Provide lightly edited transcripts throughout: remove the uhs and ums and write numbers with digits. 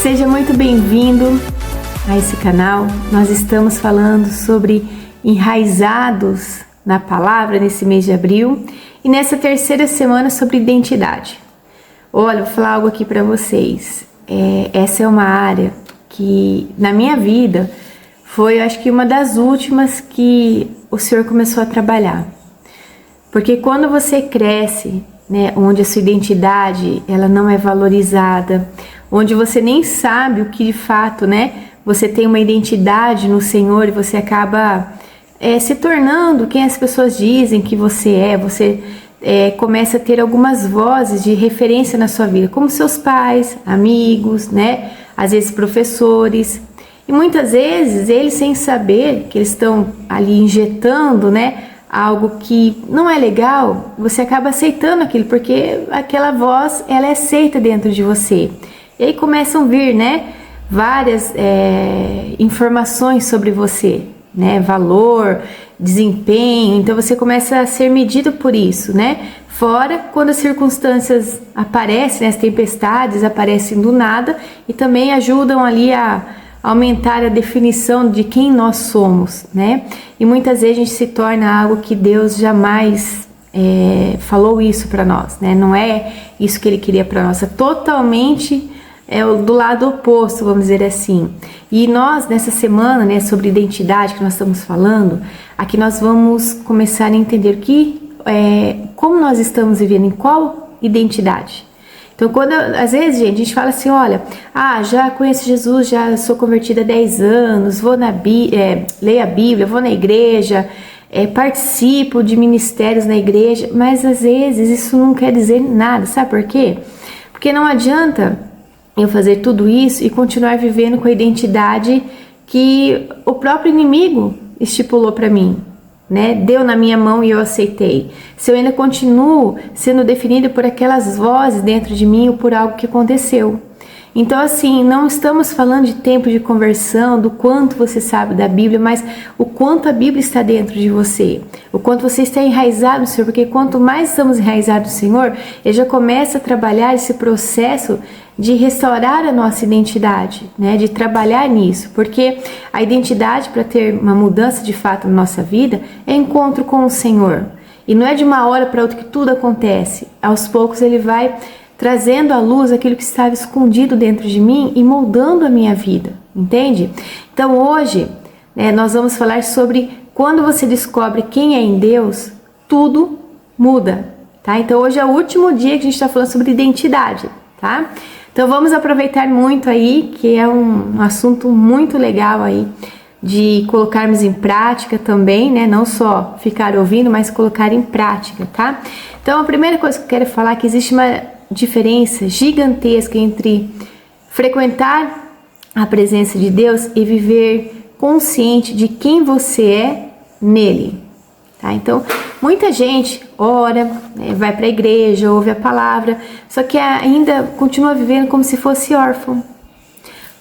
Seja muito bem-vindo a esse canal. Nós estamos falando sobre enraizados na palavra nesse mês de abril e nessa terceira semana sobre identidade. Olha, vou falar algo aqui para vocês. Essa é uma área que na minha vida foi, acho que uma das últimas que o Senhor começou a trabalhar. Porque quando você cresce, né, onde a sua identidade ela não é valorizada, onde você nem sabe o que de fato, né, você tem uma identidade no Senhor e você acaba se tornando quem as pessoas dizem que você começa a ter algumas vozes de referência na sua vida, como seus pais, amigos, né, às vezes professores, e muitas vezes eles, sem saber que eles estão ali injetando, né, algo que não é legal, você acaba aceitando aquilo, porque aquela voz, ela é aceita dentro de você. E aí começam a vir, né, várias informações sobre você, né, valor, desempenho, então você começa a ser medido por isso, né, fora quando as circunstâncias aparecem, né, as tempestades aparecem do nada e também ajudam ali a aumentar a definição de quem nós somos, né, e muitas vezes a gente se torna algo que Deus jamais falou isso para nós, né, não é isso que Ele queria para nós, é totalmente do lado oposto, vamos dizer assim. E nós, nessa semana, né, sobre identidade que nós estamos falando, aqui nós vamos começar a entender como nós estamos vivendo, em qual identidade. Então, às vezes, gente, a gente fala assim, olha, já conheço Jesus, já sou convertida há 10 anos, leio a Bíblia, vou na igreja, participo de ministérios na igreja, mas às vezes isso não quer dizer nada, sabe por quê? Porque não adianta eu fazer tudo isso e continuar vivendo com a identidade que o próprio inimigo estipulou para mim, né? Deu na minha mão e eu aceitei. Se eu ainda continuo sendo definida por aquelas vozes dentro de mim ou por algo que aconteceu. Então, assim, não estamos falando de tempo de conversão, do quanto você sabe da Bíblia, mas o quanto a Bíblia está dentro de você, o quanto você está enraizado no Senhor, porque quanto mais estamos enraizados no Senhor, Ele já começa a trabalhar esse processo de restaurar a nossa identidade, né? De trabalhar nisso, porque a identidade, para ter uma mudança de fato na nossa vida, é encontro com o Senhor. E não é de uma hora para outra que tudo acontece. Aos poucos Ele vai trazendo à luz aquilo que estava escondido dentro de mim e moldando a minha vida, entende? Então hoje, né, nós vamos falar sobre quando você descobre quem é em Deus, tudo muda, tá? Então hoje é o último dia que a gente está falando sobre identidade, tá? Então vamos aproveitar muito aí, que é um assunto muito legal aí, de colocarmos em prática também, né? Não só ficar ouvindo, mas colocar em prática, tá? Então a primeira coisa que eu quero falar é que existe uma diferença gigantesca entre frequentar a presença de Deus e viver consciente de quem você é nele, tá? Então, muita gente ora, né, vai para a igreja, ouve a palavra, só que ainda continua vivendo como se fosse órfão,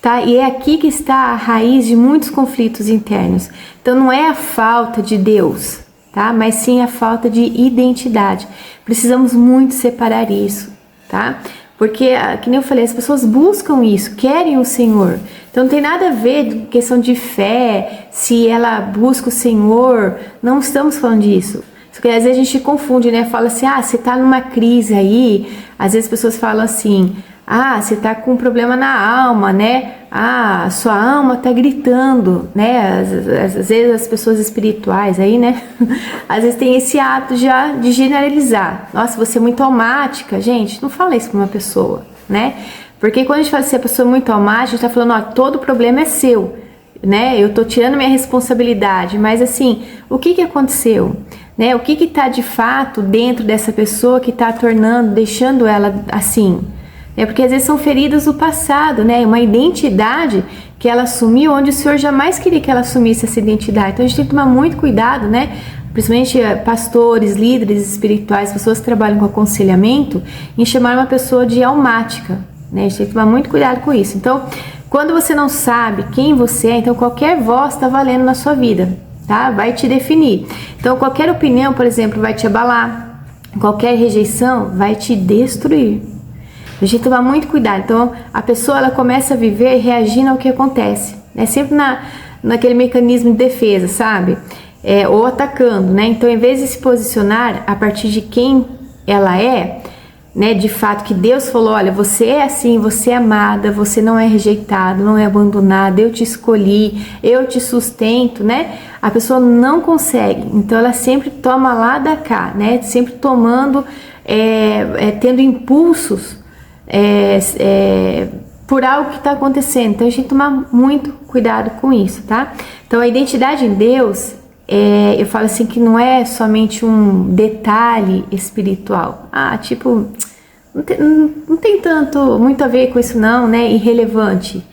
tá? E é aqui que está a raiz de muitos conflitos internos. Então, não é a falta de Deus, tá? Mas sim a falta de identidade. Precisamos muito separar isso, tá? Porque, que nem eu falei, as pessoas buscam isso, querem o Senhor. Então não tem nada a ver com questão de fé, se ela busca o Senhor, não estamos falando disso. Porque às vezes a gente confunde, né? Fala assim, você tá numa crise aí, às vezes as pessoas falam assim, você tá com um problema na alma, né? Sua alma tá gritando, né? Às vezes as pessoas espirituais aí, né? Às vezes tem esse ato já de generalizar. Nossa, você é muito almática. Gente, não fala isso pra uma pessoa, né? Porque quando a gente fala assim, a pessoa é muito almática, a gente tá falando, todo problema é seu, né? Eu tô tirando minha responsabilidade, mas assim, o que aconteceu? Né? O que tá de fato dentro dessa pessoa que tá deixando ela assim? Porque às vezes são feridas do passado, né? Uma identidade que ela assumiu, onde o Senhor jamais queria que ela assumisse essa identidade. Então a gente tem que tomar muito cuidado, né? Principalmente pastores, líderes espirituais, pessoas que trabalham com aconselhamento, em chamar uma pessoa de almática, né? A gente tem que tomar muito cuidado com isso. Então, quando você não sabe quem você é, então qualquer voz está valendo na sua vida, tá? Vai te definir. Então, qualquer opinião, por exemplo, vai te abalar. Qualquer rejeição vai te destruir. A gente tomar muito cuidado. Então, a pessoa ela começa a viver reagindo ao que acontece, né? Sempre naquele mecanismo de defesa, sabe? Ou atacando, né? Então, em vez de se posicionar a partir de quem ela é, né? De fato, que Deus falou, olha, você é assim, você é amada, você não é rejeitado, não é abandonado, eu te escolhi, eu te sustento, né? A pessoa não consegue, então ela sempre toma lá da cá, né? Sempre tomando, tendo impulsos por algo que está acontecendo. Então a gente tem que tomar muito cuidado com isso, tá? Então a identidade em Deus, eu falo assim que não é somente um detalhe espiritual. Tipo, não tem muito a ver com isso não, né? Irrelevante.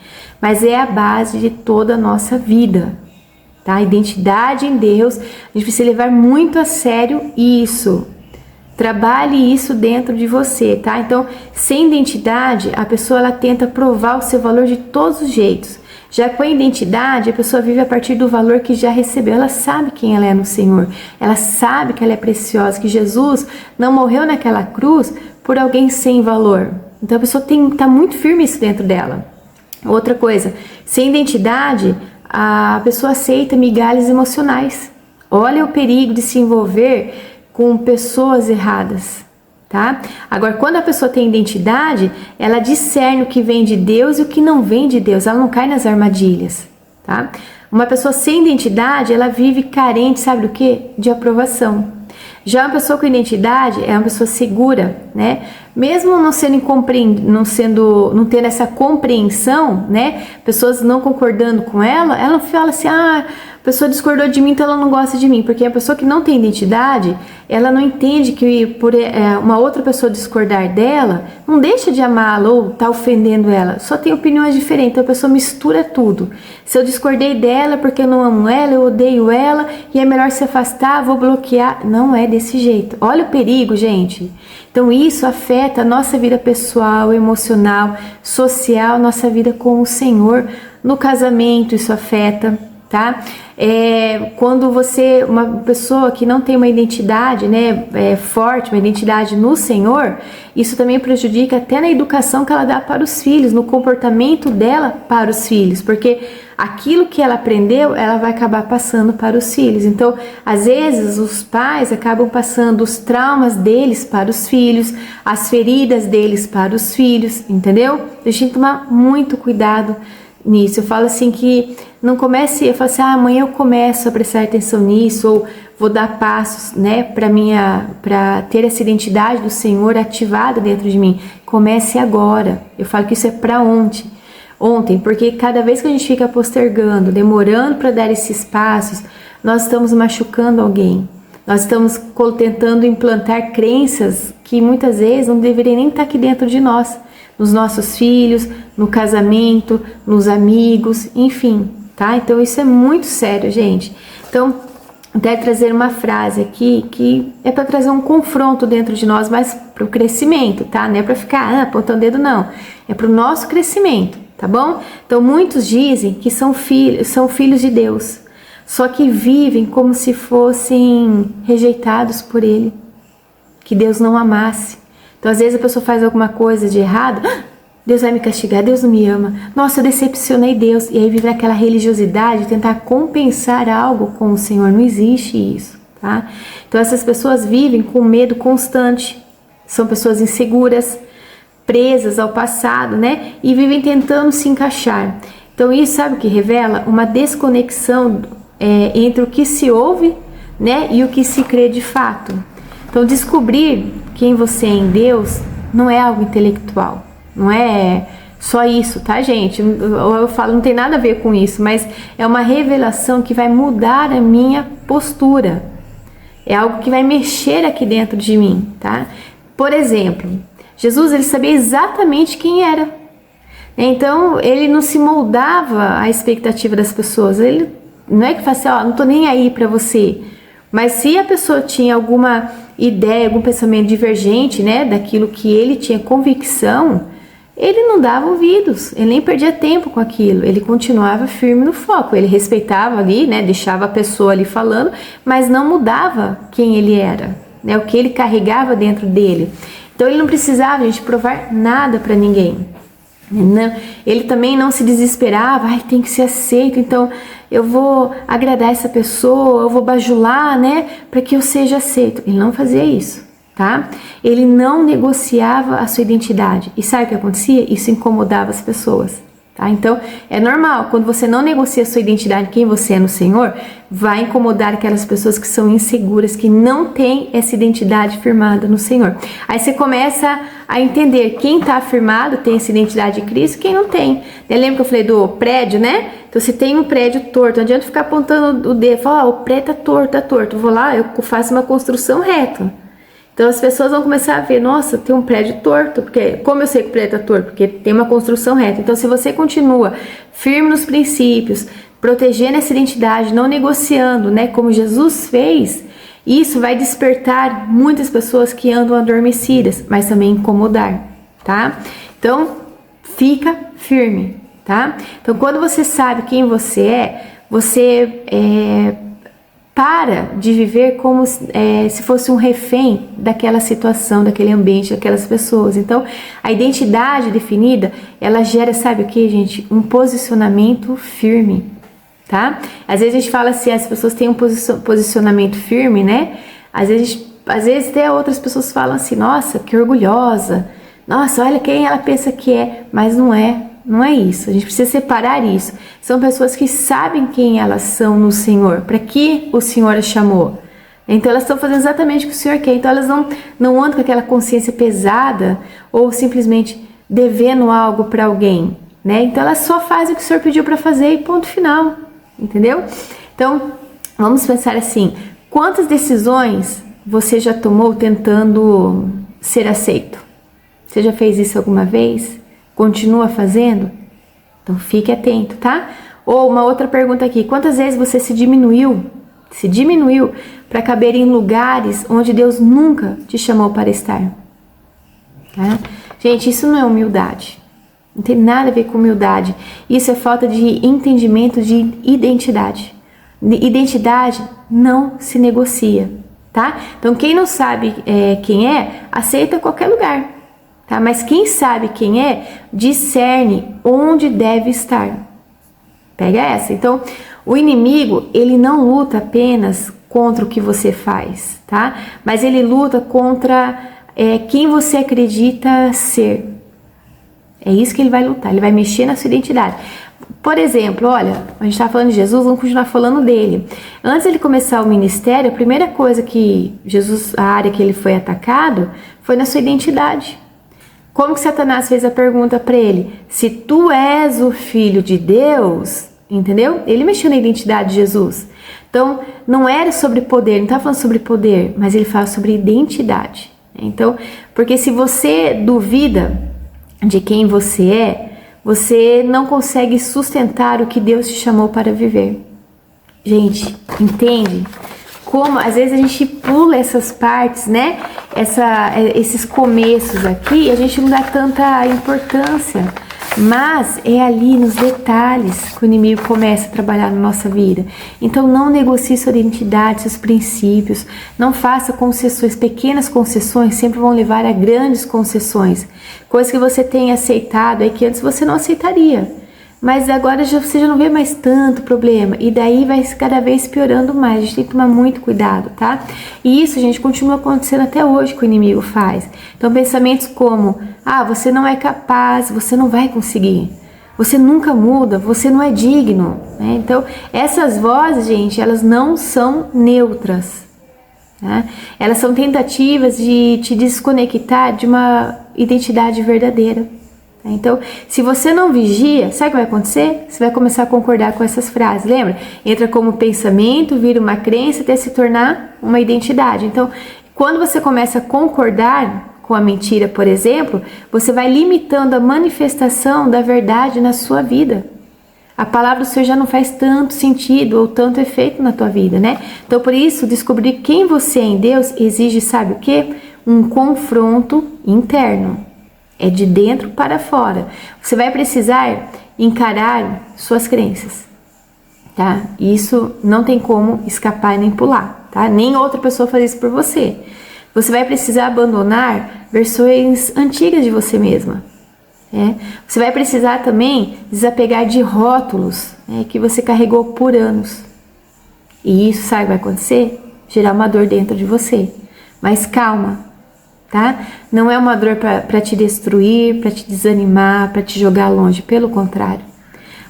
Mas é a base de toda a nossa vida, tá? A identidade em Deus, a gente precisa levar muito a sério isso. Trabalhe isso dentro de você, tá? Então, sem identidade, a pessoa ela tenta provar o seu valor de todos os jeitos. Já com a identidade, a pessoa vive a partir do valor que já recebeu. Ela sabe quem ela é no Senhor. Ela sabe que ela é preciosa, que Jesus não morreu naquela cruz por alguém sem valor. Então, a pessoa tá muito firme isso dentro dela. Outra coisa, sem identidade, a pessoa aceita migalhas emocionais. Olha o perigo de se envolver com pessoas erradas, tá? Agora, quando a pessoa tem identidade, ela discerne o que vem de Deus e o que não vem de Deus, ela não cai nas armadilhas, tá? Uma pessoa sem identidade, ela vive carente, sabe do quê? De aprovação. Já uma pessoa com identidade é uma pessoa segura, né? Mesmo não tendo essa compreensão, né? Pessoas não concordando com ela não fala assim, a pessoa discordou de mim, então ela não gosta de mim. Porque a pessoa que não tem identidade, ela não entende que por uma outra pessoa discordar dela, não deixa de amá-la ou tá ofendendo ela. Só tem opiniões diferentes, então a pessoa mistura tudo. Se eu discordei dela porque eu não amo ela, eu odeio ela, e é melhor se afastar, vou bloquear. Não é desse jeito. Olha o perigo, gente. Então isso afeta a nossa vida pessoal, emocional, social, nossa vida com o Senhor. No casamento isso afeta, tá? Quando uma pessoa que não tem uma identidade, né, forte, uma identidade no Senhor, isso também prejudica até na educação que ela dá para os filhos, no comportamento dela para os filhos, porque aquilo que ela aprendeu, ela vai acabar passando para os filhos. Então, às vezes, os pais acabam passando os traumas deles para os filhos, as feridas deles para os filhos, entendeu? A gente tem que tomar muito cuidado nisso. Eu falo assim que não comece, eu falo assim, amanhã eu começo a prestar atenção nisso, ou vou dar passos, né, para ter essa identidade do Senhor ativada dentro de mim. Comece agora. Eu falo que isso é para ontem, porque cada vez que a gente fica postergando, demorando para dar esses passos, nós estamos machucando alguém. Nós estamos tentando implantar crenças que muitas vezes não deveriam nem estar aqui dentro de nós, nos nossos filhos, no casamento, nos amigos, enfim, tá? Então isso é muito sério, gente. Então, quero trazer uma frase aqui que é para trazer um confronto dentro de nós, mas para o crescimento, tá? Não é para ficar apontando o dedo, não. É para o nosso crescimento, tá bom? Então, muitos dizem que são filhos de Deus, só que vivem como se fossem rejeitados por Ele, que Deus não amasse. Então, às vezes a pessoa faz alguma coisa de errado, Deus vai me castigar, Deus não me ama, nossa, eu decepcionei Deus, e aí vive naquela religiosidade, tentar compensar algo com o Senhor. Não existe isso, tá? Então essas pessoas vivem com medo constante, são pessoas inseguras, presas ao passado, né? E vivem tentando se encaixar. Então isso, sabe o que revela? Uma desconexão entre o que se ouve, né, e o que se crê de fato. Então descobrir quem você é em Deus não é algo intelectual, não é só isso, tá, gente? Eu falo, não tem nada a ver com isso, mas é uma revelação que vai mudar a minha postura. É algo que vai mexer aqui dentro de mim, tá? Por exemplo, Jesus, ele sabia exatamente quem era. Então, ele não se moldava à expectativa das pessoas. Ele não é que fala assim, não tô nem aí pra você. Mas se a pessoa tinha alguma ideia, algum pensamento divergente, né, daquilo que ele tinha convicção, ele não dava ouvidos, ele nem perdia tempo com aquilo, ele continuava firme no foco, ele respeitava ali, né, deixava a pessoa ali falando, mas não mudava quem ele era, né, o que ele carregava dentro dele. Então ele não precisava, gente, provar nada para ninguém. Não, ele também não se desesperava, tem que ser aceito, então eu vou agradar essa pessoa, eu vou bajular, né, para que eu seja aceito. Ele não fazia isso, tá? Ele não negociava a sua identidade. E sabe o que acontecia? Isso incomodava as pessoas. Tá? Então, é normal, quando você não negocia a sua identidade, quem você é no Senhor, vai incomodar aquelas pessoas que são inseguras, que não têm essa identidade firmada no Senhor. Aí você começa a entender quem está afirmado, tem essa identidade de Cristo, quem não tem. Lembra que eu falei do prédio, né? Então, se tem um prédio torto, não adianta ficar apontando o dedo e falar, o prédio tá torto. Eu vou lá, eu faço uma construção reta. Então as pessoas vão começar a ver, nossa, tem um prédio torto, porque como eu sei que o prédio está torto? Porque tem uma construção reta. Então se você continua firme nos princípios, protegendo essa identidade, não negociando, né, como Jesus fez, isso vai despertar muitas pessoas que andam adormecidas, mas também incomodar, tá? Então fica firme, tá? Então quando você sabe quem você é, você para de viver como se fosse um refém daquela situação, daquele ambiente, daquelas pessoas. Então, a identidade definida, ela gera, sabe o que, gente? Um posicionamento firme, tá? Às vezes a gente fala assim, as pessoas têm um posicionamento firme, né? Às vezes até outras pessoas falam assim, nossa, que orgulhosa, nossa, olha quem ela pensa que é, mas não é. Não é isso, a gente precisa separar isso. São pessoas que sabem quem elas são no Senhor, para que o Senhor as chamou. Então elas estão fazendo exatamente o que o Senhor quer. Então elas não andam com aquela consciência pesada ou simplesmente devendo algo para alguém, né? Então elas só fazem o que o Senhor pediu para fazer e ponto final, entendeu? Então vamos pensar assim, quantas decisões você já tomou tentando ser aceito? Você já fez isso alguma vez? Continua fazendo? Então fique atento, tá? Ou uma outra pergunta aqui, quantas vezes você se diminuiu para caber em lugares onde Deus nunca te chamou para estar? Tá? Gente, isso não é humildade, não tem nada a ver com humildade, isso é falta de entendimento de identidade. Identidade não se negocia, tá? Então quem não sabe quem é, aceita qualquer lugar. Tá? Mas quem sabe quem é, discerne onde deve estar. Pega essa. Então, o inimigo, ele não luta apenas contra o que você faz, tá? Mas ele luta contra quem você acredita ser. É isso que ele vai lutar, ele vai mexer na sua identidade. Por exemplo, olha, a gente está falando de Jesus, vamos continuar falando dele. Antes de ele começar o ministério, a primeira coisa que Jesus, a área que ele foi atacado, foi na sua identidade. Como que Satanás fez a pergunta para ele? Se tu és o filho de Deus, entendeu? Ele mexeu na identidade de Jesus. Então, não era sobre poder, não estava falando sobre poder, mas ele fala sobre identidade. Então, porque se você duvida de quem você é, você não consegue sustentar o que Deus te chamou para viver. Gente, entende? Como às vezes a gente pula essas partes, né? Esses começos aqui, a gente não dá tanta importância, mas é ali nos detalhes que o inimigo começa a trabalhar na nossa vida. Então não negocie sua identidade, seus princípios, não faça concessões, pequenas concessões sempre vão levar a grandes concessões, coisas que você tem aceitado aí que antes você não aceitaria. Mas agora você já não vê mais tanto problema. E daí vai cada vez piorando mais. A gente tem que tomar muito cuidado, tá? E isso, gente, continua acontecendo até hoje que o inimigo faz. Então, pensamentos como, você não é capaz, você não vai conseguir. Você nunca muda, você não é digno. Né? Então, essas vozes, gente, elas não são neutras. Né? Elas são tentativas de te desconectar de uma identidade verdadeira. Então, se você não vigia, sabe o que vai acontecer? Você vai começar a concordar com essas frases, lembra? Entra como pensamento, vira uma crença até se tornar uma identidade. Então, quando você começa a concordar com a mentira, por exemplo, você vai limitando a manifestação da verdade na sua vida. A palavra do Senhor já não faz tanto sentido ou tanto efeito na tua vida, né? Então, por isso, descobrir quem você é em Deus exige, sabe o quê? Um confronto interno. É de dentro para fora. Você vai precisar encarar suas crenças, tá? Isso não tem como escapar nem pular, tá? Nem outra pessoa faz isso por você. Você vai precisar abandonar versões antigas de você mesma. Você vai precisar também desapegar de rótulos que você carregou por anos. E isso, sabe o que vai acontecer? Gerar uma dor dentro de você. Mas calma, tá? Não é uma dor para te destruir, para te desanimar, para te jogar longe. Pelo contrário.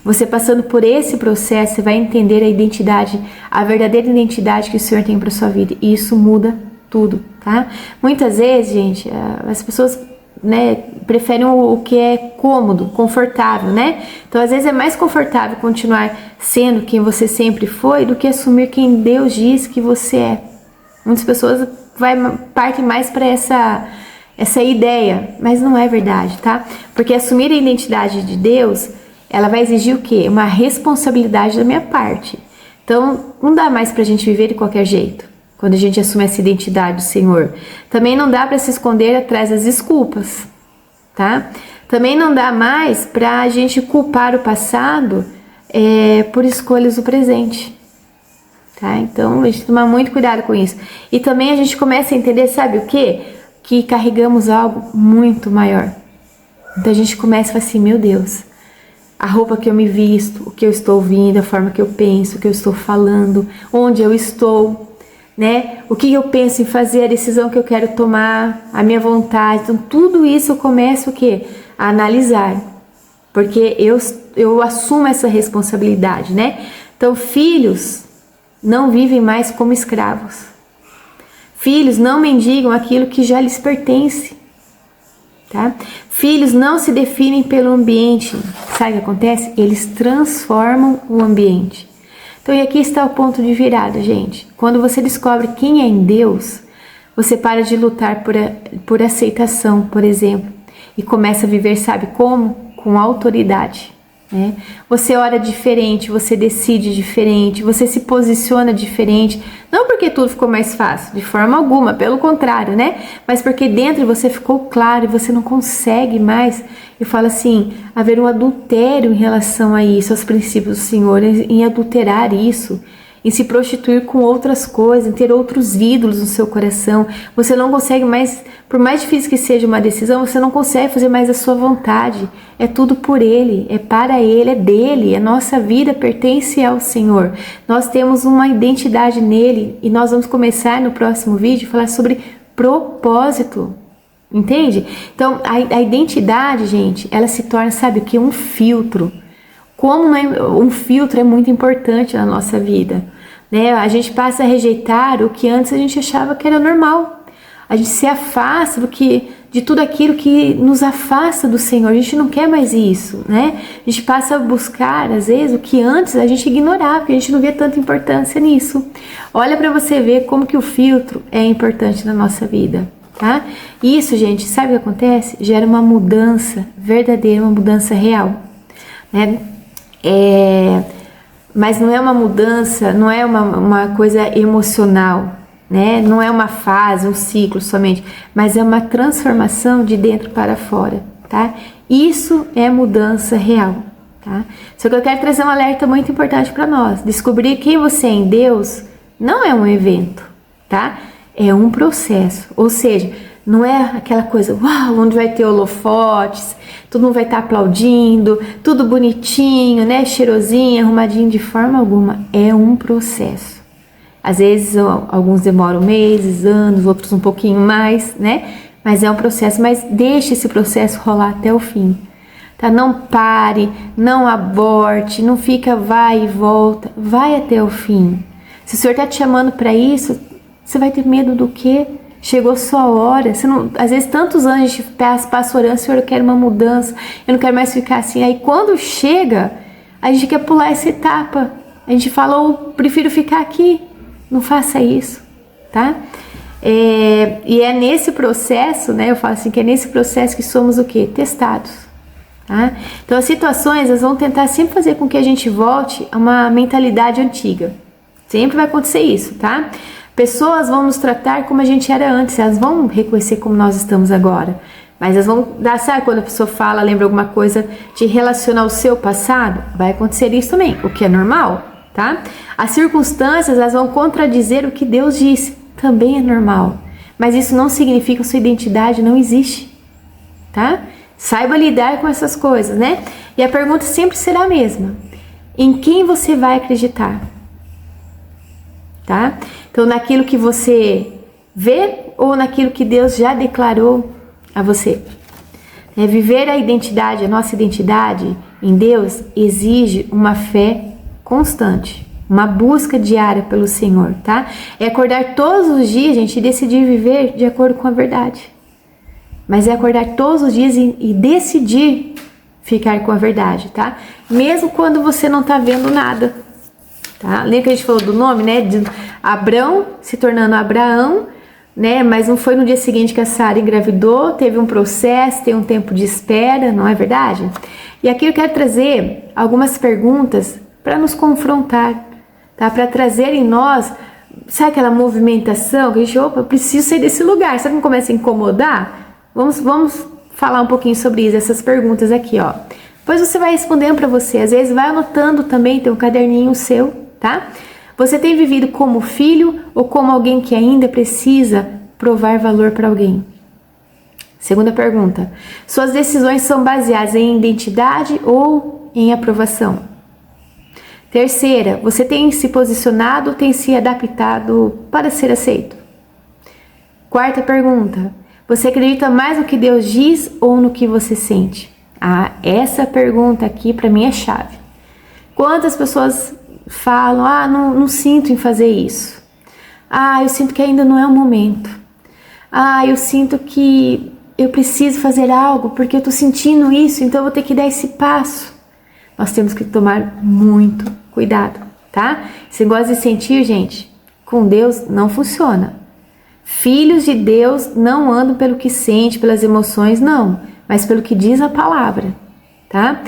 Você passando por esse processo, você vai entender a identidade, a verdadeira identidade que o Senhor tem para sua vida. E isso muda tudo, tá? Muitas vezes, gente, as pessoas, preferem o que é cômodo, confortável, Então, às vezes é mais confortável continuar sendo quem você sempre foi do que assumir quem Deus diz que você é. Muitas pessoas partem mais para essa ideia, mas não é verdade, tá? Porque assumir a identidade de Deus, ela vai exigir o quê? Uma responsabilidade da minha parte. Então, não dá mais pra gente viver de qualquer jeito, quando a gente assume essa identidade do Senhor. Também não dá para se esconder atrás das desculpas, tá? Também não dá mais pra gente culpar o passado por escolhas do presente, tá? Então, a gente toma muito cuidado com isso. E também a gente começa a entender, sabe o quê? Que carregamos algo muito maior. Então, a gente começa a falar assim, meu Deus, a roupa que eu me visto, o que eu estou ouvindo, a forma que eu penso, o que eu estou falando, onde eu estou, o que eu penso em fazer, a decisão que eu quero tomar, a minha vontade. Então, tudo isso eu começo o quê? A analisar, porque eu assumo essa responsabilidade, Então, filhos não vivem mais como escravos. Filhos não mendigam aquilo que já lhes pertence. Tá? Filhos não se definem pelo ambiente. Sabe o que acontece? Eles transformam o ambiente. Então, e aqui está o ponto de virada, gente. Quando você descobre quem é em Deus, você para de lutar por aceitação, por exemplo, e começa a viver, sabe como? Com autoridade. Você ora diferente, você decide diferente, você se posiciona diferente, não porque tudo ficou mais fácil, de forma alguma, pelo contrário, mas porque dentro você ficou claro e você não consegue mais, eu falo assim, haver um adultério em relação a isso, aos princípios do Senhor, em adulterar isso, em se prostituir com outras coisas, em ter outros ídolos no seu coração. Você não consegue mais, por mais difícil que seja uma decisão, você não consegue fazer mais a sua vontade. É tudo por Ele, é para Ele, é dele. A nossa vida pertence ao Senhor. Nós temos uma identidade nele e nós vamos começar no próximo vídeo a falar sobre propósito. Entende? Então, a identidade, gente, ela se torna, sabe o que? Um filtro. Como um filtro é muito importante na nossa vida, A gente passa a rejeitar o que antes a gente achava que era normal. A gente se afasta de tudo aquilo que nos afasta do Senhor. A gente não quer mais isso, A gente passa a buscar, às vezes, o que antes a gente ignorava, porque a gente não via tanta importância nisso. Olha para você ver como que o filtro é importante na nossa vida, tá? Isso, gente, sabe o que acontece? Gera uma mudança verdadeira, uma mudança real, Mas não é uma mudança, não é uma coisa emocional, Não é uma fase, um ciclo somente, mas é uma transformação de dentro para fora, tá? Isso é mudança real, tá? Só que eu quero trazer um alerta muito importante para nós. Descobrir quem você é em Deus não é um evento, tá? É um processo, ou seja, não é aquela coisa, uau, onde vai ter holofotes, todo mundo vai estar aplaudindo, tudo bonitinho, cheirosinho, arrumadinho, de forma alguma. É um processo. Às vezes, alguns demoram meses, anos, outros um pouquinho mais, Mas é um processo, mas deixe esse processo rolar até o fim, tá? Não pare, não aborte, não fica vai e volta, vai até o fim. Se o Senhor está te chamando para isso, você vai ter medo do quê? Chegou sua hora. Você não, às vezes tantos anos a gente passa orando, Senhor, eu quero uma mudança, eu não quero mais ficar assim. Aí quando chega, a gente quer pular essa etapa. A gente fala, eu prefiro ficar aqui. Não faça isso, tá? E é nesse processo, eu falo assim, que é nesse processo que somos o quê? Testados, tá? Então as situações, elas vão tentar sempre fazer com que a gente volte a uma mentalidade antiga. Sempre vai acontecer isso, tá? Pessoas vão nos tratar como a gente era antes, elas vão reconhecer como nós estamos agora. Mas elas vão dar, sabe quando a pessoa fala, lembra alguma coisa, de relacionar o seu passado? Vai acontecer isso também, o que é normal, tá? As circunstâncias, elas vão contradizer o que Deus disse, também é normal. mas isso não significa que sua identidade não existe, tá? Saiba lidar com essas coisas, né? E a pergunta sempre será a mesma: em quem você vai acreditar? Tá? Então, naquilo que você vê ou naquilo que Deus já declarou a você? Viver a identidade, a nossa identidade em Deus exige uma fé constante, uma busca diária pelo Senhor, tá? É acordar todos os dias, gente, e decidir viver de acordo com a verdade. Mas é acordar todos os dias e decidir ficar com a verdade, tá? Mesmo quando você não tá vendo nada, tá? Lembra que a gente falou do nome, né? De Abrão se tornando Abraão, né? Mas não foi no dia seguinte que a Sara engravidou, teve um processo, tem um tempo de espera, não é verdade? E aqui eu quero trazer algumas perguntas para nos confrontar, tá? Para trazer em nós, sabe aquela movimentação que a gente, opa, eu preciso sair desse lugar, sabe como começa a incomodar? Vamos falar um pouquinho sobre isso, essas perguntas aqui, ó. Depois você vai respondendo para você, às vezes vai anotando também, tem um caderninho seu, tá? Você tem vivido como filho ou como alguém que ainda precisa provar valor para alguém? Segunda pergunta: suas decisões são baseadas em identidade ou em aprovação? Terceira: você tem se posicionado ou tem se adaptado para ser aceito? Quarta pergunta: você acredita mais no que Deus diz ou no que você sente? Essa pergunta aqui para mim é chave. Quantas pessoas falam, não sinto em fazer isso. Eu sinto que ainda não é o momento. Eu sinto que eu preciso fazer algo porque eu tô sentindo isso, então eu vou ter que dar esse passo. Nós temos que tomar muito cuidado, tá? Esse negócio de sentir, gente, com Deus não funciona. Filhos de Deus não andam pelo que sente, pelas emoções, não, mas pelo que diz a palavra, tá?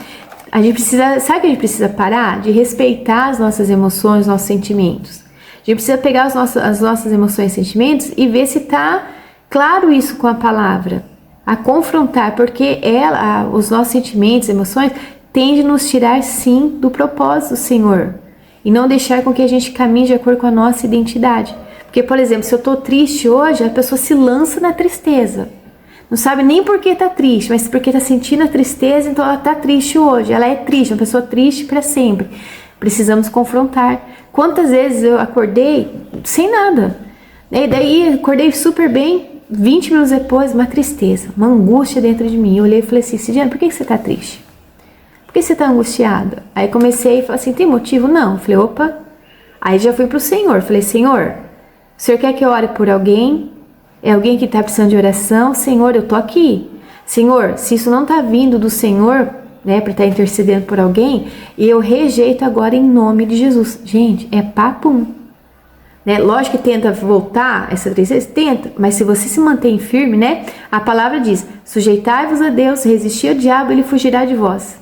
A gente precisa, sabe que a gente precisa parar? De respeitar as nossas emoções, nossos sentimentos. A gente precisa pegar as nossas emoções e sentimentos e ver se tá claro isso com a palavra. A confrontar, porque os nossos sentimentos, emoções, tendem a nos tirar, sim, do propósito do Senhor. E não deixar com que a gente caminhe de acordo com a nossa identidade. Porque, por exemplo, se eu tô triste hoje, a pessoa se lança na tristeza. Não sabe nem por que tá triste, mas porque tá sentindo a tristeza, então ela tá triste hoje. Ela é triste, uma pessoa triste para sempre. Precisamos confrontar. Quantas vezes eu acordei sem nada? E daí acordei super bem, 20 minutos depois, uma tristeza, uma angústia dentro de mim. Eu olhei e falei assim: Cidiana, por que você tá triste? Por que você tá angustiada? Aí comecei a falar assim: tem motivo? Não. Eu falei: opa. Aí já fui pro Senhor. Falei: Senhor, o Senhor quer que eu ore por alguém? É alguém que está precisando de oração? Senhor, eu tô aqui. Senhor, se isso não está vindo do Senhor, né, para estar intercedendo por alguém, eu rejeito agora em nome de Jesus. Gente, é papum. Né? Lógico que tenta voltar essa tristeza, tenta, mas se você se mantém firme, né, a palavra diz: sujeitai-vos a Deus, resistir ao diabo, ele fugirá de vós.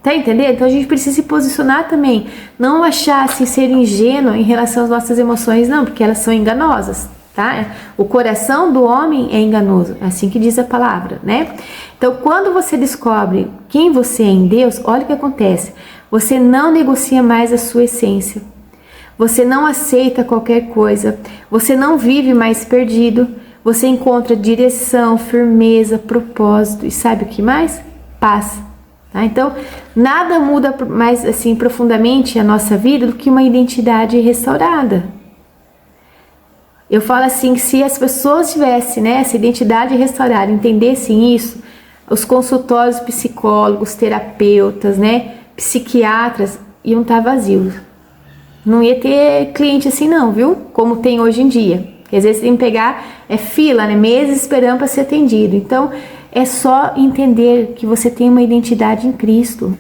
Tá entendendo? Então a gente precisa se posicionar também. Não achar assim, ser ingênuo em relação às nossas emoções, não, porque elas são enganosas, tá? O coração do homem é enganoso, é assim que diz a palavra, né? Então quando você descobre quem você é em Deus, olha o que acontece. Você não negocia mais a sua essência. Você não aceita qualquer coisa. Você não vive mais perdido. Você encontra direção, firmeza, propósito e sabe o que mais? Paz. Tá? Então, nada muda mais assim profundamente a nossa vida do que uma identidade restaurada. Eu falo assim, que se as pessoas tivessem, né, essa identidade restaurada, entendessem isso, os consultórios psicólogos, terapeutas, né, psiquiatras iam estar vazios. Não ia ter cliente assim não, viu? Como tem hoje em dia. Porque às vezes tem que pegar fila, né, meses esperando para ser atendido. Então, é só entender que você tem uma identidade em Cristo.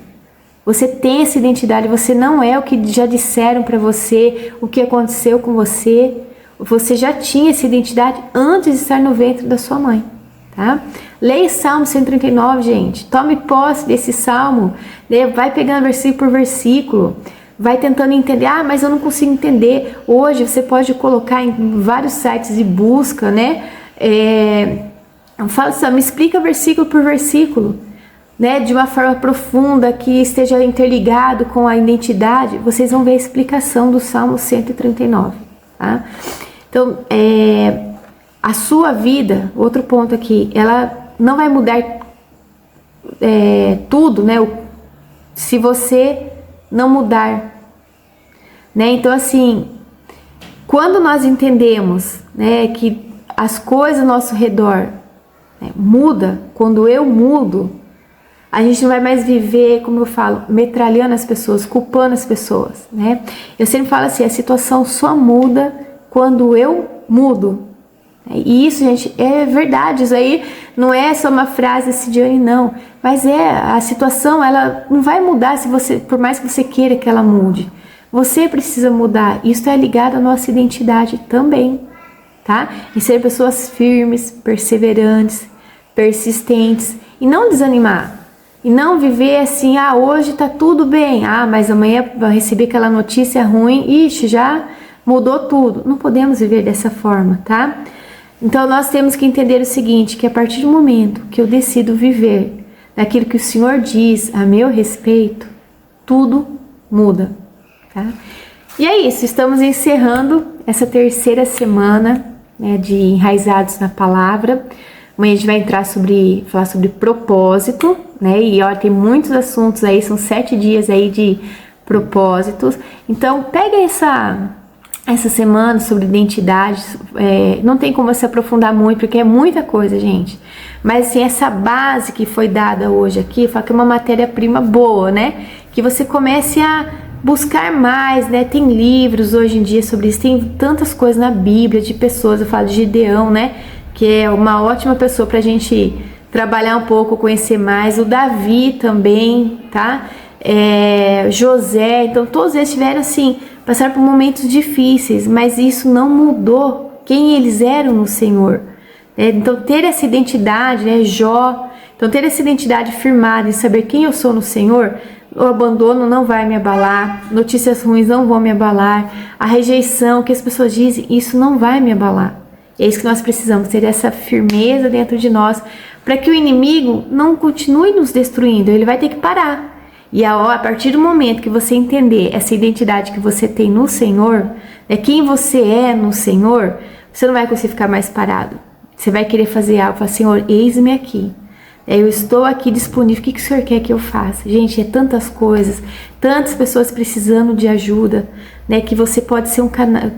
Você tem essa identidade, você não é o que já disseram para você, o que aconteceu com você. Você já tinha essa identidade antes de estar no ventre da sua mãe, tá? Leia Salmo 139, gente. Tome posse desse salmo, né? Vai pegando versículo por versículo. Vai tentando entender, mas eu não consigo entender. Hoje você pode colocar em vários sites de busca, né? Fala assim, me explica versículo por versículo, né, de uma forma profunda, que esteja interligado com a identidade. Vocês vão ver a explicação do Salmo 139, tá? Então, a sua vida, outro ponto aqui, ela não vai mudar tudo, né? Se você não mudar, né? Então, assim, quando nós entendemos, né, que as coisas ao nosso redor, né, muda, quando eu mudo, a gente não vai mais viver, como eu falo, metralhando as pessoas, culpando as pessoas, né? Eu sempre falo assim, a situação só muda quando eu mudo. E isso, gente, é verdade. Isso aí não é só uma frase Cidiane, não. Mas a situação, ela não vai mudar se você, por mais que você queira que ela mude. Você precisa mudar. Isso é ligado à nossa identidade também, tá? E ser pessoas firmes, perseverantes, persistentes e não desanimar. E não viver assim, hoje tá tudo bem, mas amanhã vai receber aquela notícia ruim, ixi, já mudou tudo. Não podemos viver dessa forma, tá? Então nós temos que entender o seguinte, que a partir do momento que eu decido viver naquilo que o Senhor diz a meu respeito, tudo muda, tá? E é isso, estamos encerrando essa terceira semana, né, de Enraizados na Palavra. Amanhã a gente vai falar sobre propósito, né? E olha, tem muitos assuntos aí, são 7 dias aí de propósitos. Então pega essa semana sobre identidade, não tem como se aprofundar muito, porque é muita coisa, gente. Mas assim, essa base que foi dada hoje aqui, fala que é uma matéria-prima boa, né? Que você comece a buscar mais, né? Tem livros hoje em dia sobre isso, tem tantas coisas na Bíblia de pessoas, eu falo de Gideão, né? Que é uma ótima pessoa pra gente trabalhar um pouco, conhecer mais. O Davi também, tá? José, então todos eles tiveram assim, passaram por momentos difíceis, mas isso não mudou quem eles eram no Senhor. Então ter essa identidade, né? Jó, então ter essa identidade firmada em saber quem eu sou no Senhor, o abandono não vai me abalar, notícias ruins não vão me abalar, a rejeição que as pessoas dizem, isso não vai me abalar. É isso que nós precisamos, ter essa firmeza dentro de nós, para que o inimigo não continue nos destruindo, ele vai ter que parar. E a partir do momento que você entender essa identidade que você tem no Senhor, quem você é no Senhor, você não vai conseguir ficar mais parado. Você vai querer fazer algo, falar, Senhor, eis-me aqui. Eu estou aqui disponível, o que o Senhor quer que eu faça? Gente, é tantas coisas, tantas pessoas precisando de ajuda, né? Que você pode ser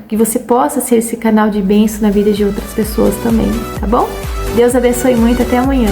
que você possa ser esse canal de bênção na vida de outras pessoas também, tá bom? Deus abençoe muito, até amanhã.